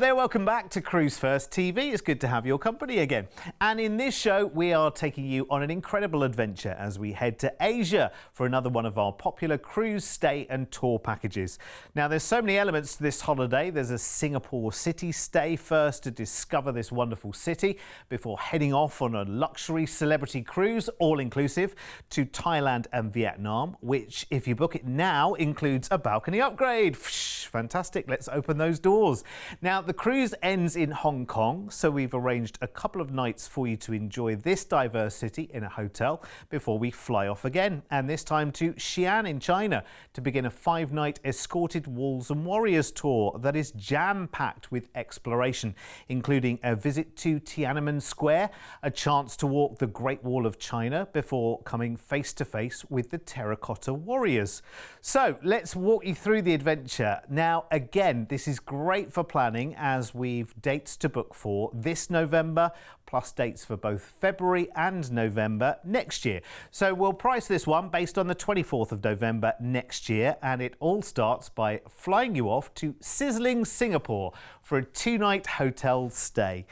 there, welcome back to Cruise1st TV. It's good to have your company again. And in this show, we are taking you on an incredible adventure as we head to Asia for another one of our popular cruise stay and tour packages. Now, there's so many elements to this holiday. There's a Singapore city stay first to discover this wonderful city before heading off on a luxury celebrity cruise, all-inclusive, to Thailand and Vietnam, which, if you book it now, includes a balcony upgrade. Fantastic. Let's open those doors. Now, the cruise ends in Hong Kong, so we've arranged a couple of nights for you to enjoy this diverse city in a hotel before we fly off again, and this time to Xi'an in China to begin a 5-night escorted Walls and Warriors tour that is jam-packed with exploration, including a visit to Tiananmen Square, a chance to walk the Great Wall of China before coming face-to-face with the Terracotta Warriors. So let's walk you through the adventure. Now, again, this is great for planning as we've dates to book for this November, plus dates for both February and November next year. So we'll price this one based on the 24th of November next year, and it all starts by flying you off to sizzling Singapore for a 2-night hotel stay.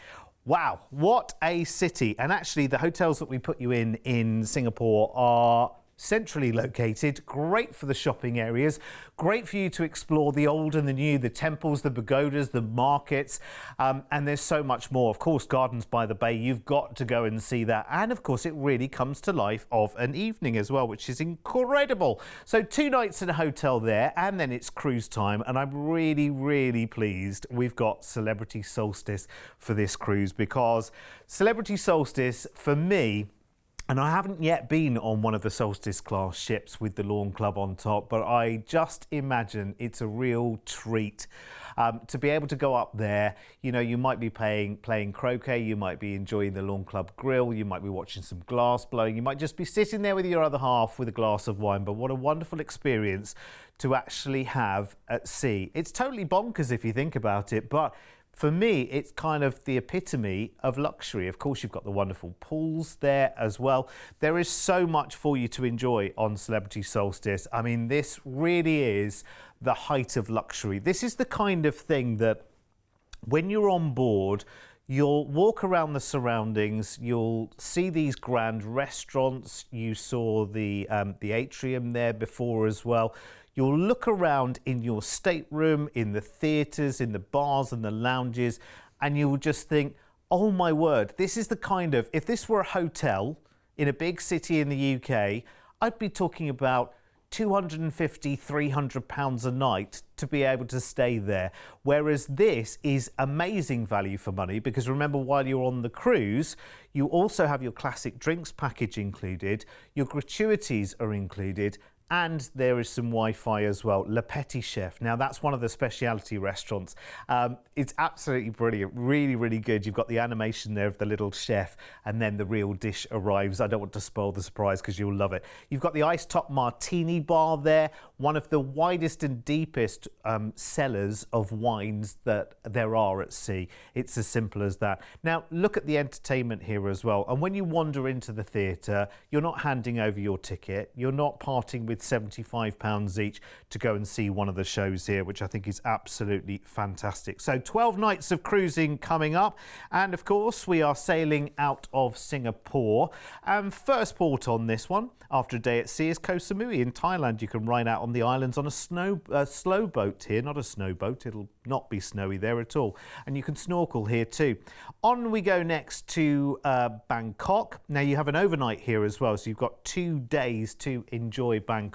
Wow, what a city. And actually, the hotels that we put you in Singapore are centrally located, great for the shopping areas, great for you to explore the old and the new, the temples, the pagodas, the markets, and there's so much more. Of course, Gardens by the Bay, you've got to go and see that. And of course, it really comes to life of an evening as well, which is incredible. So 2 nights in a hotel there, and then it's cruise time. And I'm really, really pleased we've got Celebrity Solstice for this cruise, because Celebrity Solstice, for me, and I haven't yet been on one of the Solstice class ships with the Lawn Club on top, but I just imagine it's a real treat to be able to go up there. You know, you might be playing croquet, you might be enjoying the Lawn Club grill, you might be watching some glass blowing, you might just be sitting there with your other half with a glass of wine. But what a wonderful experience to actually have at sea. It's totally bonkers if you think about it, but for me, it's kind of the epitome of luxury. Of course, you've got the wonderful pools there as well. There is so much for you to enjoy on Celebrity Solstice. I mean, this really is the height of luxury. This is the kind of thing that when you're on board, you'll walk around the surroundings, you'll see these grand restaurants. You saw the atrium there before as well. You'll look around in your stateroom, in the theatres, in the bars and the lounges, and you'll just think, oh my word, this is the kind of, if this were a hotel in a big city in the UK, I'd be talking about £250, £300 a night to be able to stay there. Whereas this is amazing value for money, because remember, while you're on the cruise, you also have your classic drinks package included, your gratuities are included, and there is some Wi-Fi as well. Le Petit Chef. Now, that's one of the specialty restaurants. It's absolutely brilliant. Really, really good. You've got the animation there of the little chef, and then the real dish arrives. I don't want to spoil the surprise because you'll love it. You've got the ice top martini bar there, one of the widest and deepest cellars of wines that there are at sea. It's as simple as that. Now, look at the entertainment here as well. And when you wander into the theatre, you're not handing over your ticket. You're not parting with £75 each to go and see one of the shows here, which I think is absolutely fantastic. So 12 nights of cruising coming up, and of course we are sailing out of Singapore, and first port on this one after a day at sea is Koh Samui in Thailand. You can ride out on the islands on a slow boat here, not a snow boat. It'll not be snowy there at all, and you can snorkel here too. On we go next to Bangkok. Now, you have an overnight here as well, so you've got 2 days to enjoy Bangkok,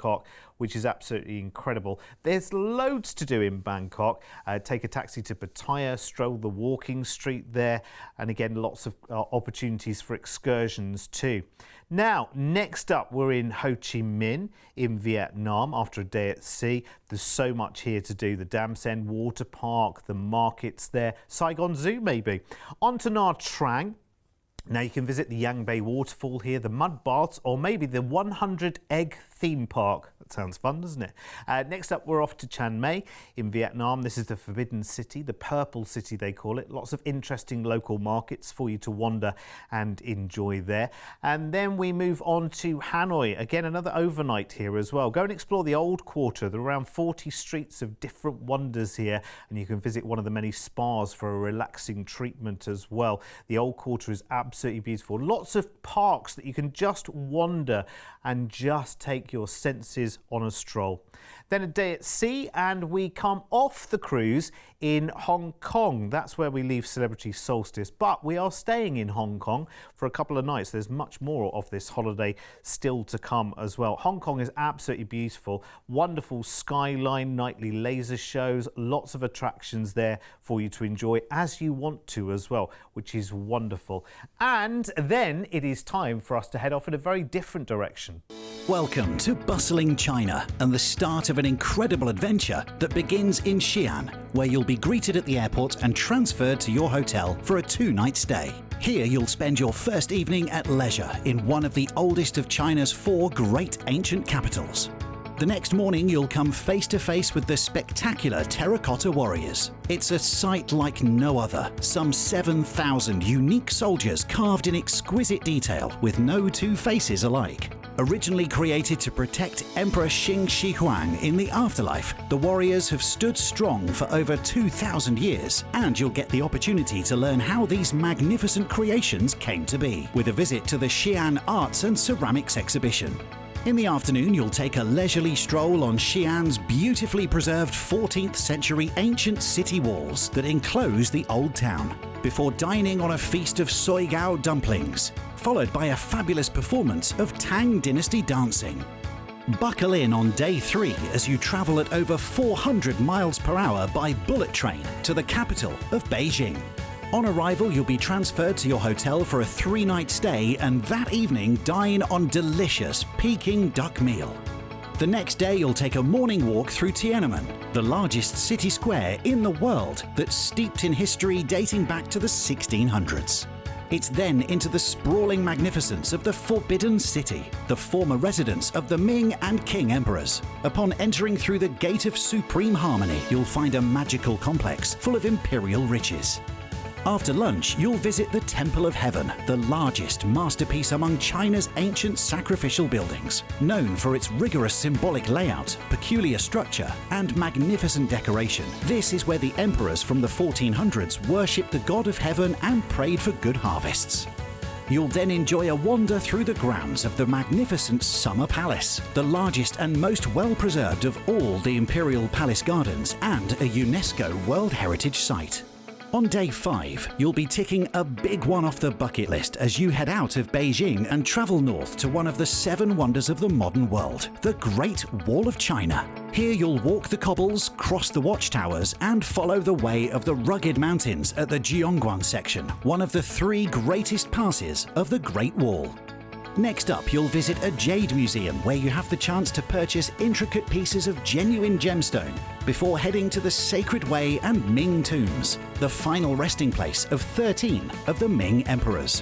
which is absolutely incredible. There's loads to do in Bangkok. Take a taxi to Pattaya, stroll the walking street there, and again, lots of opportunities for excursions too. Now, next up, we're in Ho Chi Minh in Vietnam after a day at sea. There's so much here to do. The Dam Sen Water Park, the markets there, Saigon Zoo maybe. On to Nha Trang. Now, you can visit the Yang Bay waterfall here, the mud baths, or maybe the 100 egg theme park. That sounds fun, doesn't it? Next up, we're off to Chiang Mai in Vietnam. This is the Forbidden City, the Purple City they call it. Lots of interesting local markets for you to wander and enjoy there. And then we move on to Hanoi. Again, another overnight here as well. Go and explore the old quarter. There are around 40 streets of different wonders here, and you can visit one of the many spas for a relaxing treatment as well. The old quarter is absolutely beautiful. Lots of parks that you can just wander and just take your senses on a stroll. Then a day at sea, and we come off the cruise in Hong Kong. That's where we leave Celebrity Solstice, but we are staying in Hong Kong for a couple of nights. There's much more of this holiday still to come as well. Hong Kong is absolutely beautiful. Wonderful skyline, nightly laser shows, lots of attractions there for you to enjoy as you want to as well, which is wonderful. And then it is time for us to head off in a very different direction. Welcome to bustling China and the start of an incredible adventure that begins in Xi'an, where you'll be greeted at the airport and transferred to your hotel for a 2-night stay. Here you'll spend your first evening at leisure in one of the oldest of China's 4 great ancient capitals. The next morning you'll come face to face with the spectacular terracotta warriors. It's a sight like no other. Some 7,000 unique soldiers carved in exquisite detail with no two faces alike. Originally created to protect Emperor Qing Shi Huang in the afterlife, the warriors have stood strong for over 2,000 years, and you'll get the opportunity to learn how these magnificent creations came to be, with a visit to the Xi'an Arts and Ceramics exhibition. In the afternoon, you'll take a leisurely stroll on Xi'an's beautifully preserved 14th century ancient city walls that enclose the old town, before dining on a feast of soigao dumplings, followed by a fabulous performance of Tang Dynasty dancing. Buckle in on day 3 as you travel at over 400 miles per hour by bullet train to the capital of Beijing. On arrival, you'll be transferred to your hotel for a 3-night stay, and that evening dine on delicious Peking duck meal. The next day, you'll take a morning walk through Tiananmen, the largest city square in the world that's steeped in history dating back to the 1600s. It's then into the sprawling magnificence of the Forbidden City, the former residence of the Ming and Qing emperors. Upon entering through the Gate of Supreme Harmony, you'll find a magical complex full of imperial riches. After lunch, you'll visit the Temple of Heaven, the largest masterpiece among China's ancient sacrificial buildings. Known for its rigorous symbolic layout, peculiar structure, and magnificent decoration, this is where the emperors from the 1400s worshipped the god of heaven and prayed for good harvests. You'll then enjoy a wander through the grounds of the magnificent Summer Palace, the largest and most well-preserved of all the imperial palace gardens and a UNESCO World Heritage Site. On day 5, you'll be ticking a big one off the bucket list as you head out of Beijing and travel north to one of the 7 wonders of the modern world, the Great Wall of China. Here you'll walk the cobbles, cross the watchtowers, and follow the way of the rugged mountains at the Jiongguan section, one of the 3 greatest passes of the Great Wall. Next up, you'll visit a jade museum where you have the chance to purchase intricate pieces of genuine gemstone before heading to the Sacred Way and Ming tombs, the final resting place of 13 of the Ming emperors.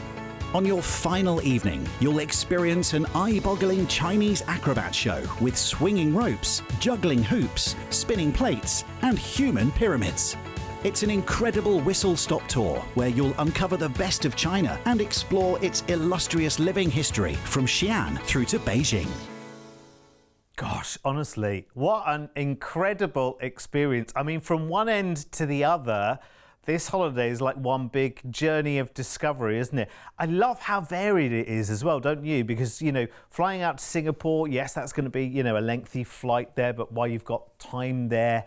On your final evening, you'll experience an eye-boggling Chinese acrobat show with swinging ropes, juggling hoops, spinning plates, and human pyramids. It's an incredible whistle-stop tour where you'll uncover the best of China and explore its illustrious living history from Xi'an through to Beijing. Gosh, honestly, what an incredible experience. I mean, from one end to the other, this holiday is like one big journey of discovery, isn't it? I love how varied it is as well, don't you? Because, flying out to Singapore, yes, that's going to be, a lengthy flight there, but while you've got time there,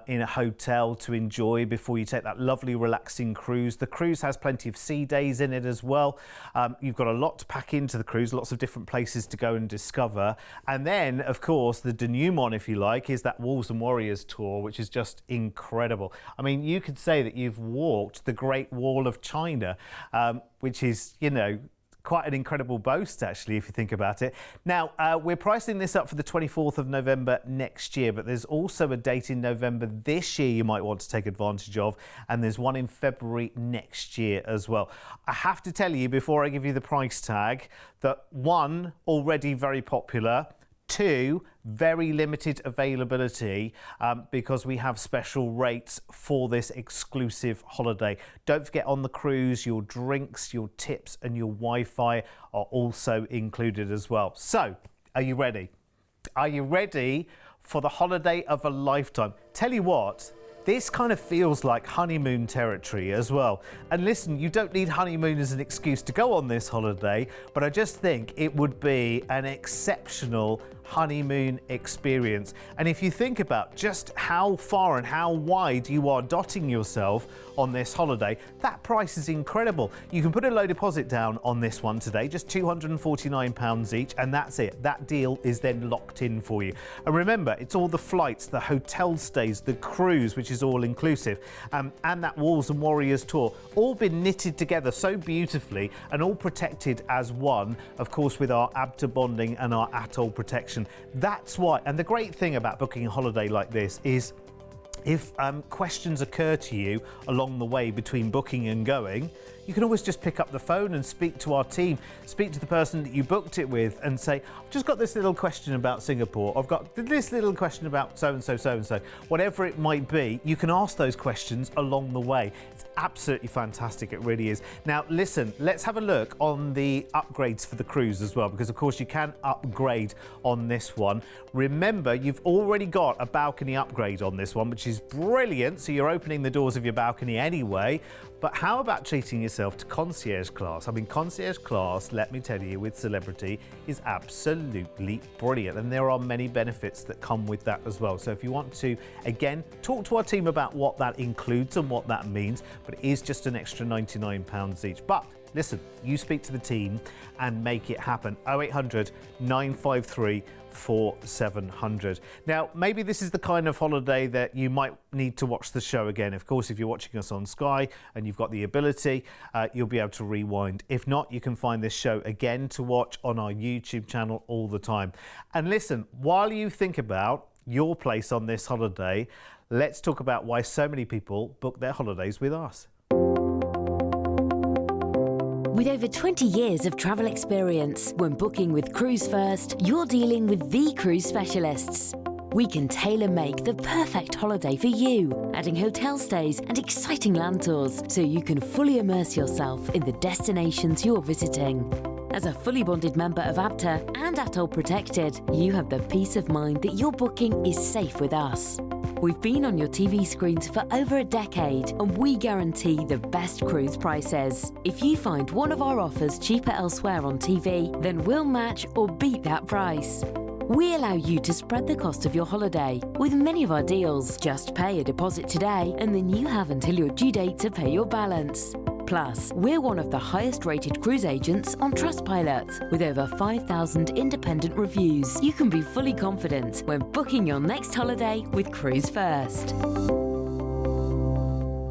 in a hotel to enjoy before you take that lovely relaxing cruise. The cruise has plenty of sea days in it as well. You've got a lot to pack into the cruise, lots of different places to go and discover. And then, of course, the denouement, if you like, is that Walls and Warriors tour, which is just incredible. I mean, you could say that you've walked the Great Wall of China, which is, quite an incredible boast, actually, if you think about it. Now, we're pricing this up for the 24th of November next year, but there's also a date in November this year you might want to take advantage of, and there's one in February next year as well. I have to tell you, before I give you the price tag, that 1, already very popular, 2, very limited availability because we have special rates for this exclusive holiday. Don't forget, on the cruise, your drinks, your tips and your Wi-Fi are also included as well. So, are you ready? Are you ready for the holiday of a lifetime? Tell you what, this kind of feels like honeymoon territory as well. And listen, you don't need honeymoon as an excuse to go on this holiday, but I just think it would be an exceptional honeymoon experience. And if you think about just how far and how wide you are dotting yourself on this holiday, that price is incredible. You can put a low deposit down on this one today, just £249 each, and that's it. That deal is then locked in for you. And remember, it's all the flights, the hotel stays, the cruise, which is all inclusive, and that Wolves and Warriors tour, all been knitted together so beautifully and all protected as one, of course, with our ABTA bonding and our atoll protection. That's why, and the great thing about booking a holiday like this is if questions occur to you along the way between booking and going, you can always just pick up the phone and speak to our team, speak to the person that you booked it with and say, I've just got this little question about Singapore, I've got this little question about so-and-so, so-and-so. Whatever it might be, you can ask those questions along the way. It's absolutely fantastic, it really is. Now listen, let's have a look on the upgrades for the cruise as well, because of course you can upgrade on this one. Remember, you've already got a balcony upgrade on this one, which is brilliant, so you're opening the doors of your balcony anyway. But how about treating yourself to concierge class? I mean, concierge class, let me tell you, with Celebrity is absolutely brilliant. And there are many benefits that come with that as well. So if you want to, again, talk to our team about what that includes and what that means, but it is just an extra £99 each. But listen, you speak to the team and make it happen. 0800 953 4700. Now, maybe this is the kind of holiday that you might need to watch the show again. Of course, if you're watching us on Sky and you've got the ability, you'll be able to rewind. If not, you can find this show again to watch on our YouTube channel all the time. And listen, while you think about your place on this holiday, let's talk about why so many people book their holidays with us. With over 20 years of travel experience, when booking with Cruise1st, you're dealing with the cruise specialists. We can tailor-make the perfect holiday for you, adding hotel stays and exciting land tours so you can fully immerse yourself in the destinations you're visiting. As a fully bonded member of ABTA and Atoll Protected, you have the peace of mind that your booking is safe with us. We've been on your TV screens for over a decade and we guarantee the best cruise prices. If you find one of our offers cheaper elsewhere on TV, then we'll match or beat that price. We allow you to spread the cost of your holiday. With many of our deals, just pay a deposit today and then you have until your due date to pay your balance. Plus, we're one of the highest rated cruise agents on Trustpilot. With over 5,000 independent reviews, you can be fully confident when booking your next holiday with Cruise1st.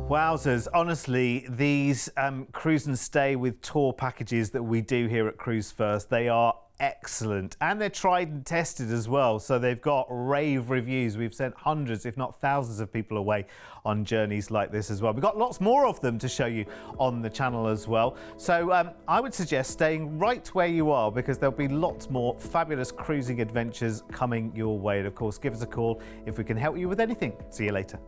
Wowzers, honestly, these cruise and stay with tour packages that we do here at Cruise1st, they are excellent and they're tried and tested as well, so they've got rave reviews. We've sent hundreds if not thousands of people away on journeys like this as well. We've got lots more of them to show you on the channel as well, so I would suggest staying right where you are because there'll be lots more fabulous cruising adventures coming your way. And of course, give us a call if we can help you with anything. See you later.